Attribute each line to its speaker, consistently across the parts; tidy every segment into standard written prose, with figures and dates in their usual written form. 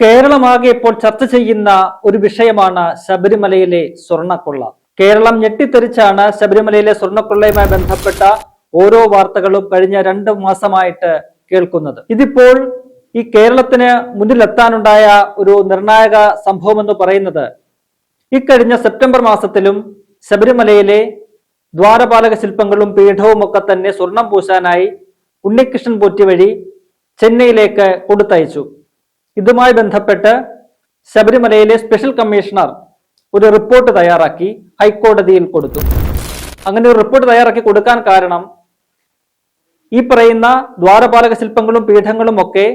Speaker 1: കേരളമാകെ ഇപ്പോൾ ചർച്ച ചെയ്യുന്ന ഒരു വിഷയമാണ് ശബരിമലയിലെ സ്വർണ്ണക്കൊള്ള. കേരളം ഞെട്ടിത്തെറിച്ചാണ് ശബരിമലയിലെ സ്വർണ്ണക്കൊള്ളയുമായി ബന്ധപ്പെട്ട ഓരോ വാർത്തകളും കഴിഞ്ഞ 2 മാസമായിട്ട് കേൾക്കുന്നത്. ഇതിപ്പോൾ ഈ കേരളത്തിന് മുന്നിലെത്താനുണ്ടായ ഒരു നിർണായക സംഭവം എന്ന് പറയുന്നത് ഇക്കഴിഞ്ഞ സെപ്റ്റംബർ മാസത്തിലും ശബരിമലയിലെ ദ്വാരപാലക ശില്പങ്ങളും പീഠവും ഒക്കെ തന്നെ സ്വർണം പൂശാനായി ഉണ്ണികൃഷ്ണൻ പോറ്റി വഴി ചെന്നൈയിലേക്ക് കൊടുത്തയച്ചു. ഇതുമായി ബന്ധപ്പെട്ട് ശബരിമലയിലെ സ്പെഷ്യൽ കമ്മീഷണർ ഒരു റിപ്പോർട്ട് തയ്യാറാക്കി ഹൈക്കോടതിയിൽ കൊടുത്തു. അങ്ങനെ ഒരു റിപ്പോർട്ട് തയ്യാറാക്കി കൊടുക്കാൻ കാരണം ഈ പറയുന്ന ദ്വാരപാലക ശില്പങ്ങളും പീഠങ്ങളും ഒക്കെ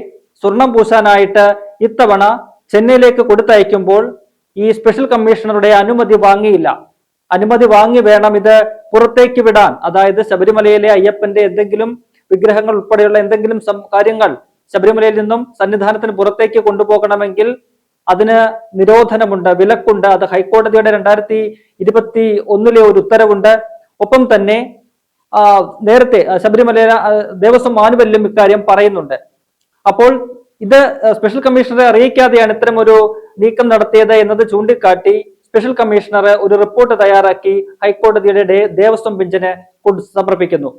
Speaker 1: സ്വർണം പൂശാനായിട്ട് ഇത്തവണ ചെന്നൈയിലേക്ക് കൊടുത്തയക്കുമ്പോൾ ഈ സ്പെഷ്യൽ കമ്മീഷണറുടെ അനുമതി വാങ്ങിയില്ല. അനുമതി വാങ്ങി വേണം ഇത് പുറത്തേക്ക് വിടാൻ. അതായത് ശബരിമലയിലെ അയ്യപ്പന്റെ എന്തെങ്കിലും വിഗ്രഹങ്ങൾ ഉൾപ്പെടെയുള്ള എന്തെങ്കിലും കാര്യങ്ങൾ ശബരിമലയിൽ നിന്നും സന്നിധാനത്തിന് പുറത്തേക്ക് കൊണ്ടുപോകണമെങ്കിൽ അതിന് നിരോധനമുണ്ട്, വിലക്കുണ്ട്. അത് ഹൈക്കോടതിയുടെ 2021 ഒരു ഉത്തരവുണ്ട്. ഒപ്പം തന്നെ നേരത്തെ ശബരിമല ദേവസ്വം മാനുവലിലും ഇക്കാര്യം പറയുന്നുണ്ട്. അപ്പോൾ ഇത് സ്പെഷ്യൽ കമ്മീഷണറെ അറിയിക്കാതെയാണ് ഇത്തരം ഒരു നീക്കം നടത്തിയത് എന്നത് ചൂണ്ടിക്കാട്ടി സ്പെഷ്യൽ കമ്മീഷണർ ഒരു റിപ്പോർട്ട് തയ്യാറാക്കി ഹൈക്കോടതിയുടെ ദേവസ്വം ബെഞ്ചിന് സമർപ്പിക്കുന്നു.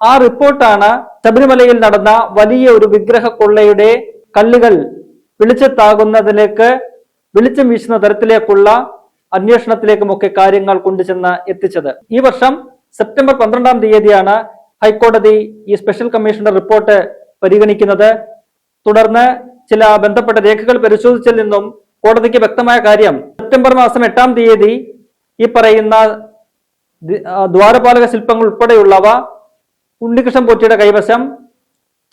Speaker 1: ആ റിപ്പോർട്ടാണ് ശബരിമലയിൽ നടന്ന വലിയ ഒരു വിഗ്രഹ കൊള്ളയുടെ കല്ലുകൾ വെളിച്ചത്താകുന്നതിലേക്ക് വെളിച്ചം വീശുന്ന തരത്തിലേക്കുള്ള അന്വേഷണത്തിലേക്കുമൊക്കെ കാര്യങ്ങൾ കൊണ്ടുചെന്ന് എത്തിച്ചത്. ഈ വർഷം സെപ്റ്റംബർ 12-ാം തീയതിയാണ് ഹൈക്കോടതി ഈ സ്പെഷ്യൽ കമ്മീഷന്റെ റിപ്പോർട്ട് പരിഗണിക്കുന്നത്. തുടർന്ന് ചില ബന്ധപ്പെട്ട രേഖകൾ പരിശോധിച്ചതിൽ നിന്നും കോടതിക്ക് വ്യക്തമായ കാര്യം, സെപ്റ്റംബർ മാസം 8-ാം തീയതി ഈ പറയുന്ന ദ്വാരപാലക ശില്പങ്ങൾ ഉൾപ്പെടെയുള്ളവ ഉണ്ണികൃഷ്ണൻ പോറ്റിയുടെ കൈവശം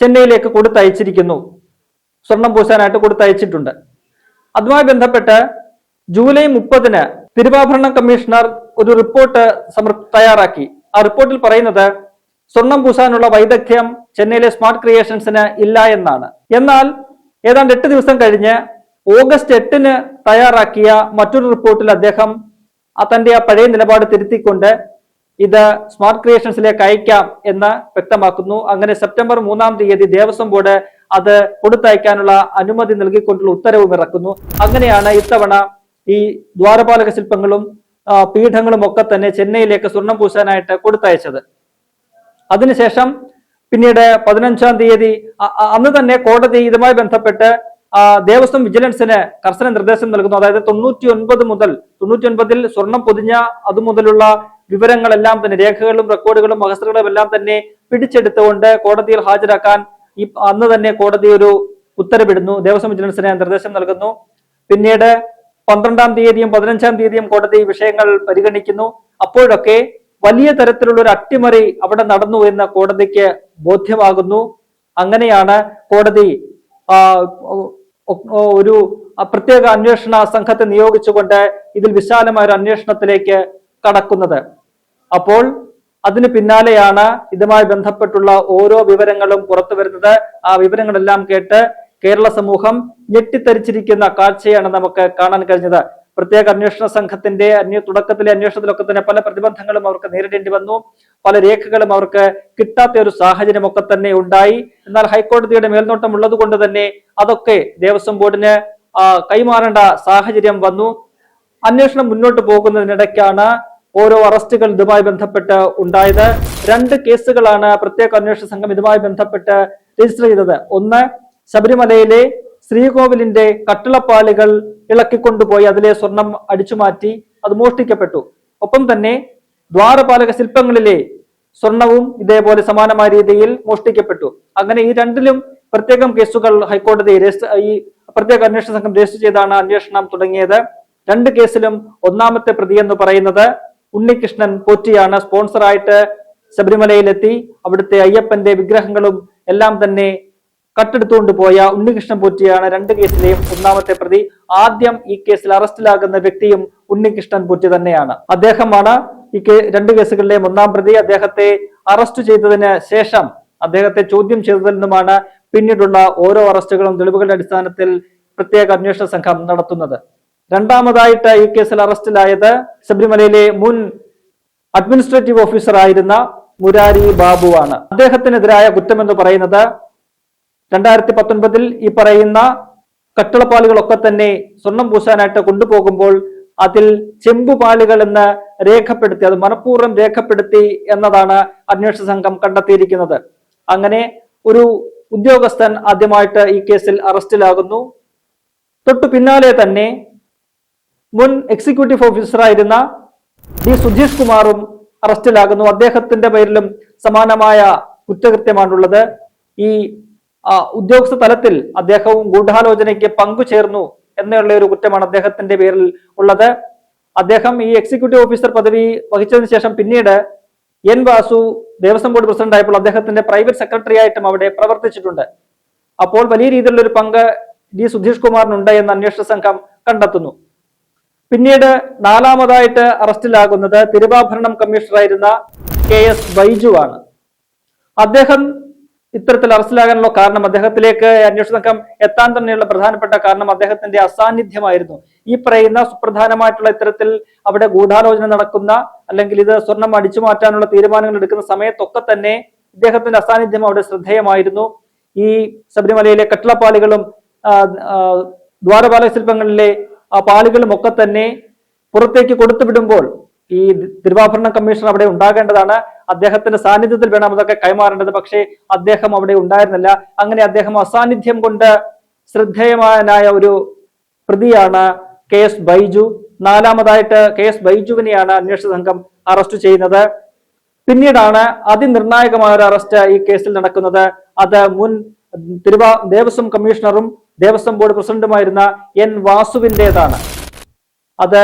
Speaker 1: ചെന്നൈയിലേക്ക് കൊടുത്തയച്ചിരിക്കുന്നു, സ്വർണം പൂശാനായിട്ട് കൊടുത്തയച്ചിട്ടുണ്ട്. അതുമായി ബന്ധപ്പെട്ട് ജൂലൈ 30-ന് തിരുവാഭരണ കമ്മീഷണർ ഒരു റിപ്പോർട്ട് തയ്യാറാക്കി. ആ റിപ്പോർട്ടിൽ പറയുന്നത് സ്വർണം പൂശാനുള്ള വൈദഗ്ധ്യം ചെന്നൈയിലെ സ്മാർട്ട് ക്രിയേഷൻസിന് ഇല്ല എന്നാണ്. എന്നാൽ ഏതാണ്ട് 8 ദിവസം കഴിഞ്ഞ് ഓഗസ്റ്റ് 8-ന് തയ്യാറാക്കിയ മറ്റൊരു റിപ്പോർട്ടിൽ അദ്ദേഹം തന്റെ ആ പഴയ നിലപാട് തിരുത്തിക്കൊണ്ട് ഇത് സ്മാർട്ട് ക്രിയേഷൻസിലേക്ക് അയക്കാം എന്ന് വ്യക്തമാക്കുന്നു. അങ്ങനെ സെപ്റ്റംബർ 3-ാം തീയതി ദേവസ്വം ബോർഡ് അത് കൊടുത്തയക്കാനുള്ള അനുമതി നൽകിക്കൊണ്ടുള്ള ഉത്തരവും ഇറക്കുന്നു. അങ്ങനെയാണ് ഇത്തവണ ഈ ദ്വാരപാലക ശില്പങ്ങളും പീഠങ്ങളും ഒക്കെ തന്നെ ചെന്നൈയിലേക്ക് സ്വർണം പൂശാനായിട്ട് കൊടുത്തയച്ചത്. അതിനുശേഷം പിന്നീട് 15-ാം തീയതി അന്ന് തന്നെ കോടതി ഇതുമായി ബന്ധപ്പെട്ട് ദേവസ്വം വിജിലൻസിന് കർശന നിർദ്ദേശം നൽകുന്നു. അതായത് 99-ൽ സ്വർണം പൊതിഞ്ഞ അതുമുതലുള്ള വിവരങ്ങളെല്ലാം തന്നെ, രേഖകളും റെക്കോർഡുകളും മഹസറുകളും എല്ലാം തന്നെ പിടിച്ചെടുത്തുകൊണ്ട് കോടതിയിൽ ഹാജരാക്കാൻ അന്ന് തന്നെ കോടതി ഒരു ഉത്തരവിടുന്നു, ദേവസ്വം വിജിലൻസിന് നിർദ്ദേശം നൽകുന്നു. പിന്നീട് 12-ാം തീയതിയും 15-ാം തീയതിയും കോടതി വിഷയങ്ങൾ പരിഗണിക്കുന്നു. അപ്പോഴൊക്കെ വലിയ തരത്തിലുള്ള ഒരു അട്ടിമറി അവിടെ നടന്നു എന്ന് കോടതിക്ക് ബോധ്യമാകുന്നു. അങ്ങനെയാണ് കോടതി ഒരു പ്രത്യേക അന്വേഷണ സംഘത്തെ നിയോഗിച്ചുകൊണ്ട് ഇതിൽ വിശാലമായ ഒരു അന്വേഷണത്തിലേക്ക് കടക്കുന്നത്. അപ്പോൾ അതിന് പിന്നാലെയാണ് ഇതുമായി ബന്ധപ്പെട്ടുള്ള ഓരോ വിവരങ്ങളും പുറത്തു വരുന്നത്. ആ വിവരങ്ങളെല്ലാം കേട്ട് കേരള സമൂഹം ഞെട്ടിത്തരിച്ചിരിക്കുന്ന കാഴ്ചയാണ് നമുക്ക് കാണാൻ കഴിഞ്ഞത്. പ്രത്യേക അന്വേഷണ സംഘത്തിന്റെ തുടക്കത്തിലെ അന്വേഷണത്തിലൊക്കെ തന്നെ പല പ്രതിബന്ധങ്ങളും അവർക്ക് നേരിടേണ്ടി വന്നു. പല രേഖകളും അവർക്ക് കിട്ടാത്ത ഒരു സാഹചര്യമൊക്കെ തന്നെ ഉണ്ടായി. എന്നാൽ ഹൈക്കോടതിയുടെ മേൽനോട്ടം ഉള്ളത് കൊണ്ട് തന്നെ അതൊക്കെ ദേവസ്വം ബോർഡിന് കൈമാറേണ്ട സാഹചര്യം വന്നു. അന്വേഷണം മുന്നോട്ട് പോകുന്നതിനിടയ്ക്കാണ് ഓരോ അറസ്റ്റുകൾ ഇതുമായി ബന്ധപ്പെട്ട് ഉണ്ടായത്. 2 കേസുകളാണ് പ്രത്യേക അന്വേഷണ സംഘം ഇതുമായി ബന്ധപ്പെട്ട് രജിസ്റ്റർ ചെയ്തത്. ഒന്ന്, ശബരിമലയിലെ ശ്രീകോവിലിന്റെ കട്ടിളപ്പാളികൾ ഇളക്കിക്കൊണ്ടുപോയി അതിലെ സ്വർണം അടിച്ചുമാറ്റി അത് മോഷ്ടിക്കപ്പെട്ടു. ഒപ്പം തന്നെ ദ്വാരപാലക ശില്പങ്ങളിലെ സ്വർണവും ഇതേപോലെ സമാനമായ രീതിയിൽ മോഷ്ടിക്കപ്പെട്ടു. അങ്ങനെ ഈ 2ലും പ്രത്യേകം കേസുകൾ ഹൈക്കോടതി ഈ പ്രത്യേക അന്വേഷണ സംഘം രജിസ്റ്റർ ചെയ്താണ് അന്വേഷണം തുടങ്ങിയത്. 2 കേസിലും ഒന്നാമത്തെ പ്രതി എന്ന് പറയുന്നത് ഉണ്ണികൃഷ്ണൻ പോറ്റിയാണ്. സ്പോൺസറായിട്ട് ശബരിമലയിലെത്തി അവിടുത്തെ അയ്യപ്പന്റെ വിഗ്രഹങ്ങളും എല്ലാം തന്നെ കട്ടെടുത്തുകൊണ്ട് പോയ ഉണ്ണികൃഷ്ണൻ പോറ്റിയാണ് 2 കേസിലെയും ഒന്നാമത്തെ പ്രതി. ആദ്യം ഈ കേസിൽ അറസ്റ്റിലാകുന്ന വ്യക്തിയും ഉണ്ണികൃഷ്ണൻ പോറ്റി തന്നെയാണ്. അദ്ദേഹമാണ് ഈ 2 കേസുകളിലെയും ഒന്നാം പ്രതി. അദ്ദേഹത്തെ അറസ്റ്റ് ചെയ്തതിന് ശേഷം അദ്ദേഹത്തെ ചോദ്യം ചെയ്തതിൽ നിന്നുമാണ് പിന്നീടുള്ള ഓരോ അറസ്റ്റുകളും തെളിവുകളുടെ അടിസ്ഥാനത്തിൽ പ്രത്യേക അന്വേഷണ സംഘം നടത്തുന്നത്. രണ്ടാമതായിട്ട് ഈ കേസിൽ അറസ്റ്റിലായത് ശബരിമലയിലെ മുൻ അഡ്മിനിസ്ട്രേറ്റീവ് ഓഫീസർ ആയിരുന്ന മുരാരി ബാബുവാണ്. അദ്ദേഹത്തിനെതിരായ കുറ്റം എന്ന് പറയുന്നത് 2019 ഈ പറയുന്ന കട്ടിളപ്പാളികളൊക്കെ തന്നെ സ്വർണം പൂശാനായിട്ട് കൊണ്ടുപോകുമ്പോൾ അതിൽ ചെമ്പുപാളികൾ എന്ന് രേഖപ്പെടുത്തി, അത് മനഃപൂർവ്വം രേഖപ്പെടുത്തി എന്നതാണ് അന്വേഷണ സംഘം കണ്ടെത്തിയിരിക്കുന്നത്. അങ്ങനെ ഒരു ഉദ്യോഗസ്ഥൻ ആദ്യമായിട്ട് ഈ കേസിൽ അറസ്റ്റിലാകുന്നു. തൊട്ടു പിന്നാലെ തന്നെ മുൻ എക്സിക്യൂട്ടീവ് ഓഫീസറായിരുന്ന ഡി സുധീഷ് കുമാറും അറസ്റ്റിലാകുന്നു. അദ്ദേഹത്തിന്റെ പേരിലും സമാനമായ കുറ്റകൃത്യമാണുള്ളത്. ഈ ഉദ്യോഗസ്ഥ തലത്തിൽ അദ്ദേഹവും ഗൂഢാലോചനയ്ക്ക് പങ്കുചേർന്നു എന്നുള്ള ഒരു കുറ്റമാണ് അദ്ദേഹത്തിന്റെ പേരിൽ ഉള്ളത്. അദ്ദേഹം ഈ എക്സിക്യൂട്ടീവ് ഓഫീസർ പദവി വഹിച്ചതിന് ശേഷം പിന്നീട് N Vasu Devaswom board president ആയപ്പോൾ അദ്ദേഹത്തിന്റെ പ്രൈവറ്റ് സെക്രട്ടറി ആയിട്ടും അവിടെ പ്രവർത്തിച്ചിട്ടുണ്ട്. അപ്പോൾ വലിയ രീതിയിലുള്ള ഒരു പങ്ക് ഡി സുധീഷ് കുമാറിനുണ്ട് എന്ന് അന്വേഷണ സംഘം കണ്ടെത്തുന്നു. പിന്നീട് നാലാമതായിട്ട് അറസ്റ്റിലാകുന്നത് തിരുവാഭരണം കമ്മീഷണറായിരുന്ന KS ബൈജു ആണ്. അദ്ദേഹം ഇത്തരത്തിൽ അറസ്റ്റിലാകാനുള്ള കാരണം, അദ്ദേഹത്തിലേക്ക് അന്വേഷണ സംഘം എത്താൻ തന്നെയുള്ള പ്രധാനപ്പെട്ട കാരണം അദ്ദേഹത്തിന്റെ അസാന്നിധ്യമായിരുന്നു. ഈ പറയുന്ന സുപ്രധാനമായിട്ടുള്ള ഇത്തരത്തിൽ അവിടെ ഗൂഢാലോചന നടക്കുന്ന, അല്ലെങ്കിൽ ഇത് സ്വർണം അടിച്ചു മാറ്റാനുള്ള തീരുമാനങ്ങൾ എടുക്കുന്ന സമയത്തൊക്കെ തന്നെ ഇദ്ദേഹത്തിന്റെ അസാന്നിധ്യം അവിടെ ശ്രദ്ധേയമായിരുന്നു. ഈ ശബരിമലയിലെ കട്ടിളപ്പാളികളും ദ്വാരപാലക ശില്പങ്ങളിലെ പാളികളും ഒക്കെ തന്നെ പുറത്തേക്ക് കൊടുത്തുവിടുമ്പോൾ ഈ തിരുവാഭരണ കമ്മീഷണർ അവിടെ ഉണ്ടാകേണ്ടതാണ്. അദ്ദേഹത്തിന്റെ സാന്നിധ്യത്തിൽ വേണം അതൊക്കെ കൈമാറേണ്ടത്. പക്ഷേ അദ്ദേഹം അവിടെ ഉണ്ടായിരുന്നില്ല. അങ്ങനെ അദ്ദേഹം അസാന്നിധ്യം കൊണ്ട് ശ്രദ്ധേയമായ ഒരു പ്രതിയാണ് KS ബൈജു. നാലാമതായിട്ട് KS ബൈജുവിനെയാണ് അന്വേഷണ സംഘം അറസ്റ്റ് ചെയ്യുന്നത്. പിന്നീടാണ് അതിനിർണായകമായ ഒരു അറസ്റ്റ് ഈ കേസിൽ നടക്കുന്നത്. അത് മുൻ ദേവസ്വം കമ്മീഷണറും ദേവസ്വം ബോർഡ് പ്രസിഡന്റുമായിരുന്ന N വാസുവിൻ്റെതാണ്. അത്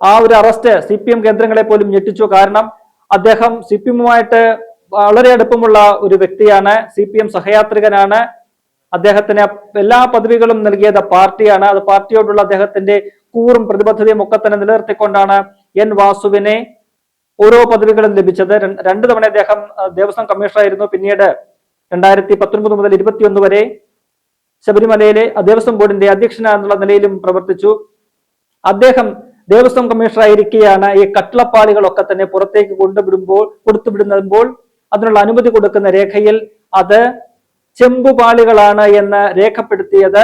Speaker 1: ആ ഒരു അറസ്റ്റ് CPM കേന്ദ്രങ്ങളെ പോലും ഞെട്ടിച്ചു. കാരണം അദ്ദേഹം CPM-ഉമായിട്ട് വളരെ അടുപ്പമുള്ള ഒരു വ്യക്തിയാണ്, CPM സഹയാത്രികനാണ്. അദ്ദേഹത്തിന് എല്ലാ പദവികളും നൽകിയത് പാർട്ടിയാണ്. അത് പാർട്ടിയോടുള്ള അദ്ദേഹത്തിന്റെ കൂറും പ്രതിബദ്ധതയും ഒക്കെ തന്നെ നിലനിർത്തിക്കൊണ്ടാണ് N വാസുവിനെ ഓരോ പദവികളും ലഭിച്ചത്. 2 തവണ അദ്ദേഹം ദേവസ്വം കമ്മീഷണറായിരുന്നു. പിന്നീട് 2019 മുതൽ 2021 വരെ ശബരിമലയിലെ ദേവസ്വം ബോർഡിന്റെ അധ്യക്ഷനെന്നുള്ള നിലയിലും പ്രവർത്തിച്ചു. അദ്ദേഹം ദേവസ്വം കമ്മീഷണറായിരിക്കെയാണ് ഈ കട്ടിളപ്പാളികളൊക്കെ തന്നെ പുറത്തേക്ക് കൊടുത്തുവിടുമ്പോൾ അതിനുള്ള അനുമതി കൊടുക്കുന്ന രേഖയിൽ അത് ചെമ്പുപാളികളാണ് എന്ന് രേഖപ്പെടുത്തിയത്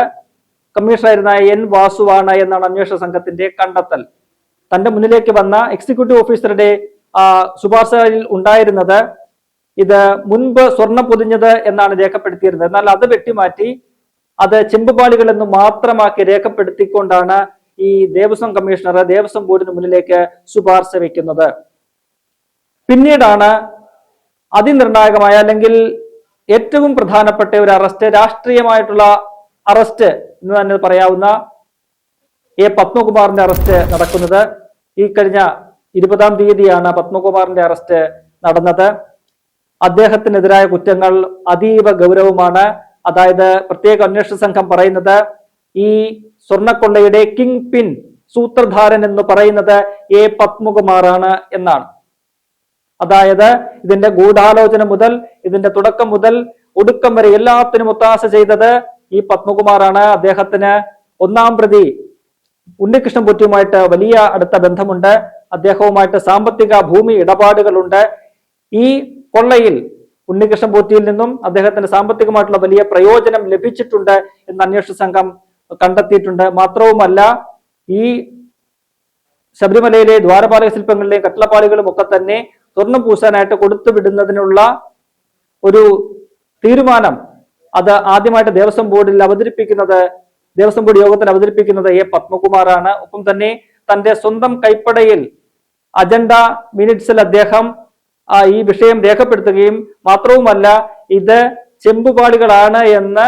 Speaker 1: കമ്മീഷണറായിരുന്ന N വാസുവാണ് എന്നാണ് അന്വേഷണ സംഘത്തിന്റെ കണ്ടെത്തൽ. തന്റെ മുന്നിലേക്ക് വന്ന എക്സിക്യൂട്ടീവ് ഓഫീസറുടെ ശുപാർശയിൽ ഉണ്ടായിരുന്നത് ഇത് മുൻപ് സ്വർണം പൊതിഞ്ഞത് എന്നാണ് രേഖപ്പെടുത്തിയിരുന്നത്. എന്നാൽ അത് വെട്ടിമാറ്റി അത് ചെമ്പുപാളികൾ എന്ന് മാത്രമാക്കി രേഖപ്പെടുത്തിക്കൊണ്ടാണ് ഈ ദേവസ്വം കമ്മീഷണർ ദേവസ്വം ബോർഡിന് മുന്നിലേക്ക് ശുപാർശ വെക്കുന്നത്. പിന്നീടാണ് അതിനിർണായകമായ, അല്ലെങ്കിൽ ഏറ്റവും പ്രധാനപ്പെട്ട ഒരു അറസ്റ്റ്, രാഷ്ട്രീയമായിട്ടുള്ള അറസ്റ്റ് എന്ന് തന്നെ പറയാവുന്ന A പത്മകുമാറിന്റെ അറസ്റ്റ് നടക്കുന്നത്. ഈ കഴിഞ്ഞ 20-ാം തീയതിയാണ് പത്മകുമാറിന്റെ അറസ്റ്റ് നടന്നത്. അദ്ദേഹത്തിനെതിരായ കുറ്റങ്ങൾ അതീവ ഗൗരവമാണ്. അതായത് പ്രത്യേക അന്വേഷണ സംഘം പറയുന്നത് ഈ സ്വർണ്ണക്കൊള്ളയുടെ കിങ് പിൻ സൂത്രധാരൻ എന്ന് പറയുന്നത് A പത്മകുമാറാണ് എന്നാണ്. അതായത് ഇതിന്റെ ഗൂഢാലോചന മുതൽ, ഇതിന്റെ തുടക്കം മുതൽ ഒടുക്കം വരെ എല്ലാത്തിനും ഒത്താശ ചെയ്തത് ഈ പത്മകുമാറാണ്. അദ്ദേഹത്തിന് 1-ാം പ്രതി ഉണ്ണികൃഷ്ണൻ പോറ്റിയുമായിട്ട് വലിയ അടുത്ത ബന്ധമുണ്ട്. അദ്ദേഹവുമായിട്ട് സാമ്പത്തിക ഭൂമി ഇടപാടുകളുണ്ട്. ഈ കൊള്ളയിൽ ഉണ്ണികൃഷ്ണൻ പോറ്റിയിൽ നിന്നും അദ്ദേഹത്തിന് സാമ്പത്തികമായിട്ടുള്ള വലിയ പ്രയോജനം ലഭിച്ചിട്ടുണ്ട് എന്ന് അന്വേഷണ സംഘം കണ്ടെത്തിയിട്ടുണ്ട്. മാത്രവുമല്ല, ഈ ശബരിമലയിലെ ദ്വാരപാലക ശില്പങ്ങളിലെയും കട്ടിളപ്പാളികളും ഒക്കെ തന്നെ സ്വർണം പൂശാനായിട്ട് കൊടുത്തുവിടുന്നതിനുള്ള ഒരു തീരുമാനം അത് ആദ്യമായിട്ട് ദേവസ്വം ബോർഡിൽ ദേവസ്വം ബോർഡ് യോഗത്തിൽ അവതരിപ്പിക്കുന്നത് A പത്മകുമാറാണ്. ഒപ്പം തന്നെ തന്റെ സ്വന്തം കൈപ്പടയിൽ അജണ്ട മിനിറ്റ്സിൽ അദ്ദേഹം ഈ വിഷയം രേഖപ്പെടുത്തുകയും മാത്രവുമല്ല ഇത് ചെമ്പുപാളികളാണ് എന്ന്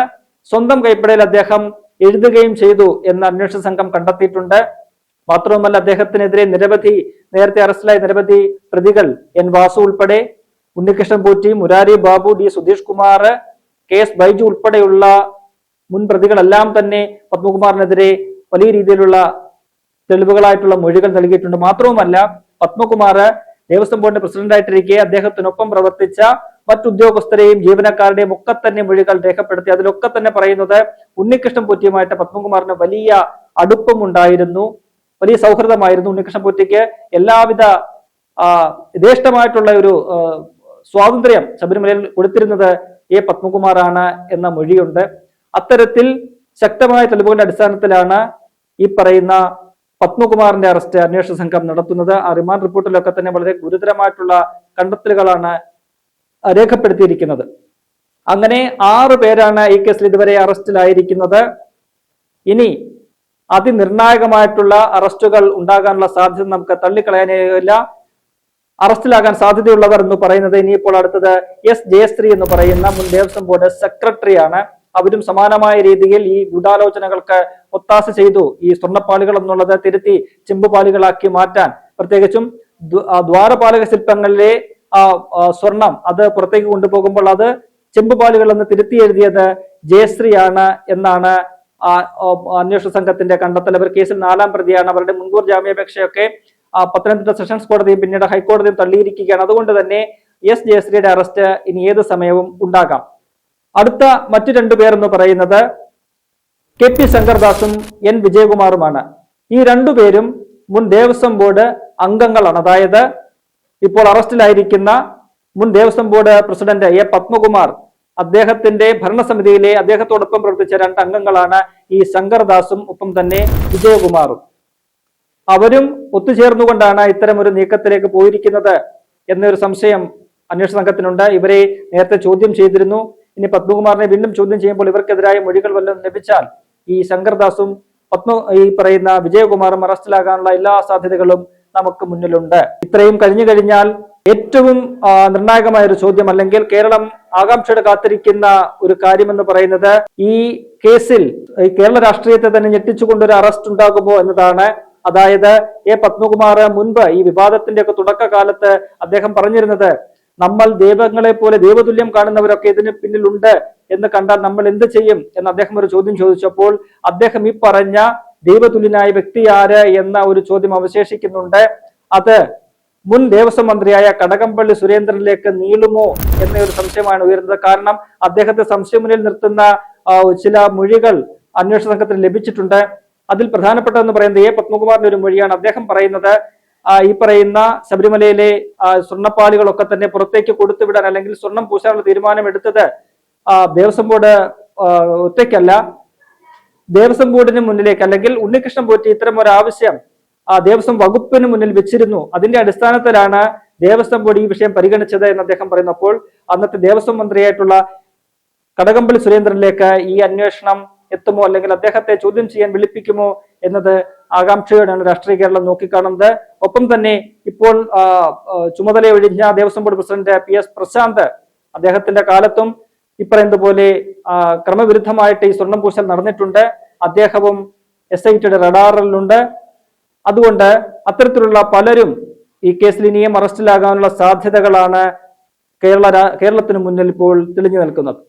Speaker 1: സ്വന്തം കൈപ്പടയിൽ അദ്ദേഹം എഴുതുകയും ചെയ്തു എന്ന് അന്വേഷണ സംഘം കണ്ടെത്തിയിട്ടുണ്ട്. മാത്രവുമല്ല, അദ്ദേഹത്തിനെതിരെ നേരത്തെ അറസ്റ്റിലായ നിരവധി പ്രതികൾ N വാസു ഉൾപ്പെടെ, ഉണ്ണികൃഷ്ണൻ പോറ്റി, മുരാരി ബാബു, D സുധീഷ് കുമാർ, KS ബൈജു ഉൾപ്പെടെയുള്ള മുൻ പ്രതികളെല്ലാം തന്നെ പത്മകുമാറിനെതിരെ വലിയ രീതിയിലുള്ള തെളിവുകളായിട്ടുള്ള മൊഴികൾ നൽകിയിട്ടുണ്ട്. മാത്രവുമല്ല, പത്മകുമാർ ദേവസ്വം ബോർഡിന്റെ പ്രസിഡന്റായിട്ടിരിക്കെ അദ്ദേഹത്തിനൊപ്പം പ്രവർത്തിച്ച മറ്റുദ്യോഗസ്ഥരെയും ജീവനക്കാരുടെയും ഒക്കെ തന്നെ മൊഴികൾ രേഖപ്പെടുത്തി. അതിലൊക്കെ തന്നെ പറയുന്നത് ഉണ്ണികൃഷ്ണൻ പോറ്റിയുമായിട്ട് പത്മകുമാറിന് വലിയ അടുപ്പമുണ്ടായിരുന്നു, വലിയ സൗഹൃദമായിരുന്നു. ഉണ്ണികൃഷ്ണൻ പോറ്റിക്ക് എല്ലാവിധ യഥേഷ്ടമായിട്ടുള്ള ഒരു സ്വാതന്ത്ര്യം ശബരിമലയിൽ കൊടുത്തിരുന്നത് A പത്മകുമാറാണ് എന്ന മൊഴിയുണ്ട്. അത്തരത്തിൽ ശക്തമായ തെളിവുകളുടെ അടിസ്ഥാനത്തിലാണ് ഈ പറയുന്ന പത്മകുമാറിന്റെ അറസ്റ്റ് അന്വേഷണ സംഘം നടത്തുന്നത്. ആ റിമാൻഡ് റിപ്പോർട്ടിലൊക്കെ തന്നെ വളരെ ഗുരുതരമായിട്ടുള്ള കണ്ടെത്തലുകളാണ് രേഖപ്പെടുത്തിയിരിക്കുന്നത്. അങ്ങനെ 6 പേരാണ് ഈ കേസിൽ ഇതുവരെ അറസ്റ്റിലായിരിക്കുന്നത്. ഇനി അതിനിർണായകമായിട്ടുള്ള അറസ്റ്റുകൾ ഉണ്ടാകാനുള്ള സാധ്യത നമുക്ക് തള്ളിക്കളയാനില്ല. അറസ്റ്റിലാകാൻ സാധ്യതയുള്ളവർ എന്ന് പറയുന്നത് ഇനിയിപ്പോൾ അടുത്തത് എസ് ജയശ്രീ എന്ന് പറയുന്ന മുൻ ദേവസ്വം ബോർഡ് സെക്രട്ടറിയാണ്. അവരും സമാനമായ രീതിയിൽ ഈ ഗൂഢാലോചനകൾക്ക് ഒത്താശ ചെയ്തു. ഈ സ്വർണ്ണപ്പാളികൾ എന്നുള്ളത് തിരുത്തി ചെമ്പുപാളികളാക്കി മാറ്റാൻ, പ്രത്യേകിച്ചും ദ്വാരപാലക ശില്പങ്ങളിലെ സ്വർണം അത് പുറത്തേക്ക് കൊണ്ടുപോകുമ്പോൾ അത് ചെമ്പുപാളികൾ എന്ന് തിരുത്തി എഴുതിയത് ജയശ്രീയാണ് എന്നാണ് അന്വേഷണ സംഘത്തിന്റെ കണ്ടെത്തൽ. അവർ കേസിൽ 4ാം പ്രതിയാണ്. അവരുടെ മുൻകൂർ ജാമ്യാപേക്ഷയൊക്കെ പത്തനംതിട്ട സെഷൻസ് കോടതിയും പിന്നീട് ഹൈക്കോടതിയും തള്ളിയിരിക്കുകയാണ്. അതുകൊണ്ട് തന്നെ എസ് ജയശ്രീയുടെ അറസ്റ്റ് ഇനി ഏത് സമയവും ഉണ്ടാകാം. അടുത്ത മറ്റു 2 പേർ എന്ന് പറയുന്നത് KP ശങ്കർദാസും N വിജയകുമാറുമാണ്. ഈ 2 പേരും മുൻ ദേവസ്വം ബോർഡ് അംഗങ്ങളാണ്. അതായത് ഇപ്പോൾ അറസ്റ്റിലായിരിക്കുന്ന മുൻ Devaswom board president A Padmakumar, അദ്ദേഹത്തിന്റെ ഭരണസമിതിയിലെ അദ്ദേഹത്തോടൊപ്പം പ്രവർത്തിച്ച 2 അംഗങ്ങളാണ് ഈ ശങ്കർദാസും ഒപ്പം തന്നെ വിജയകുമാറും. അവരും ഒത്തുചേർന്നുകൊണ്ടാണ് ഇത്തരം ഒരു നീക്കത്തിലേക്ക് പോയിരിക്കുന്നത് എന്നൊരു സംശയം അന്വേഷണ സംഘത്തിനുണ്ട്. ഇവരെ നേരത്തെ ചോദ്യം ചെയ്തിരുന്നു. ഇനി പത്മകുമാറിനെ വീണ്ടും ചോദ്യം ചെയ്യുമ്പോൾ ഇവർക്കെതിരായ മൊഴികൾ വല്ലതും ലഭിച്ചാൽ ഈ ശങ്കർദാസും ഈ പറയുന്ന വിജയകുമാറും അറസ്റ്റിലാകാനുള്ള എല്ലാ സാധ്യതകളും നമുക്ക് മുന്നിലുണ്ട്. ഇത്രയും കഴിഞ്ഞു കഴിഞ്ഞാൽ ഏറ്റവും നിർണായകമായ ഒരു ചോദ്യം, അല്ലെങ്കിൽ കേരളം ആകാംക്ഷയോടെ കാത്തിരിക്കുന്ന ഒരു കാര്യമെന്ന് പറയുന്നത് ഈ കേസിൽ കേരള രാഷ്ട്രീയത്തെ തന്നെ ഞെട്ടിച്ചുകൊണ്ടൊരു അറസ്റ്റ് ഉണ്ടാകുമോ എന്നതാണ്. അതായത് A പത്മകുമാർ മുൻപ് ഈ വിവാദത്തിന്റെ ഒക്കെ തുടക്കകാലത്ത് അദ്ദേഹം പറഞ്ഞിരുന്നത്, നമ്മൾ ദൈവങ്ങളെ പോലെ ദൈവതുല്യം കാണുന്നവരൊക്കെ ഇതിന് പിന്നിലുണ്ട് എന്ന് കണ്ടാൽ നമ്മൾ എന്ത് ചെയ്യും എന്ന് അദ്ദേഹം ഒരു ചോദ്യം ചോദിച്ചപ്പോൾ അദ്ദേഹം ഈ പറഞ്ഞ ദൈവതുല്യനായ വ്യക്തി ആര് എന്ന ഒരു ചോദ്യം അവശേഷിക്കുന്നുണ്ട്. അത് മുൻ ദേവസ്വം മന്ത്രിയായ കടകംപള്ളി സുരേന്ദ്രനിലേക്ക് നീളുമോ എന്ന ഒരു സംശയമാണ് ഉയരുന്നത്. കാരണം അദ്ദേഹത്തെ സംശയമുന്നിൽ നിർത്തുന്ന ചില മൊഴികൾ അന്വേഷണ സംഘത്തിന് ലഭിച്ചിട്ടുണ്ട്. അതിൽ പ്രധാനപ്പെട്ടതെന്ന് പറയുന്നത് A പത്മകുമാറിന്റെ ഒരു മൊഴിയാണ്. അദ്ദേഹം പറയുന്നത് ഈ പറയുന്ന ശബരിമലയിലെ സ്വർണ്ണപ്പാളികളൊക്കെ തന്നെ പുറത്തേക്ക് കൊടുത്തുവിടാൻ അല്ലെങ്കിൽ സ്വർണം പൂശാനുള്ള തീരുമാനം എടുത്തത് ദേവസ്വം ബോർഡ് ഒറ്റയ്ക്കല്ല, ദേവസ്വം ബോർഡിന് മുന്നിലേക്ക് അല്ലെങ്കിൽ ഉണ്ണികൃഷ്ണൻ പോറ്റി ഇത്തരം ഒരു ആവശ്യം ദേവസ്വം വകുപ്പിന് മുന്നിൽ വെച്ചിരുന്നു. അതിന്റെ അടിസ്ഥാനത്തിലാണ് ദേവസ്വം ബോർഡ് ഈ വിഷയം പരിഗണിച്ചത് എന്ന് അദ്ദേഹം പറയുന്നപ്പോൾ അന്നത്തെ ദേവസ്വം മന്ത്രിയായിട്ടുള്ള കടകംപള്ളി സുരേന്ദ്രനിലേക്ക് ഈ അന്വേഷണം എത്തുമോ അല്ലെങ്കിൽ അദ്ദേഹത്തെ ചോദ്യം ചെയ്യാൻ വിളിപ്പിക്കുമോ എന്നത് ആകാംക്ഷയോടെയാണ് രാഷ്ട്രീയ കേരളം നോക്കിക്കാണുന്നത്. ഒപ്പം തന്നെ ഇപ്പോൾ ചുമതല ഒഴിഞ്ഞ Devaswom board president PS Prashanth, അദ്ദേഹത്തിന്റെ കാലത്തും ഇപ്പറയുന്നത് പോലെ ക്രമവിരുദ്ധമായിട്ട് ഈ സ്വർണം പൂശൽ നടന്നിട്ടുണ്ട്. അദ്ദേഹവും SITയുടെ റഡാറിലുണ്ട്. അതുകൊണ്ട് അത്തരത്തിലുള്ള പലരും ഈ കേസിൽ ഇനിയും അറസ്റ്റിലാകാനുള്ള സാധ്യതകളാണ് കേരളത്തിന് മുന്നിൽ ഇപ്പോൾ തെളിഞ്ഞു നിൽക്കുന്നത്.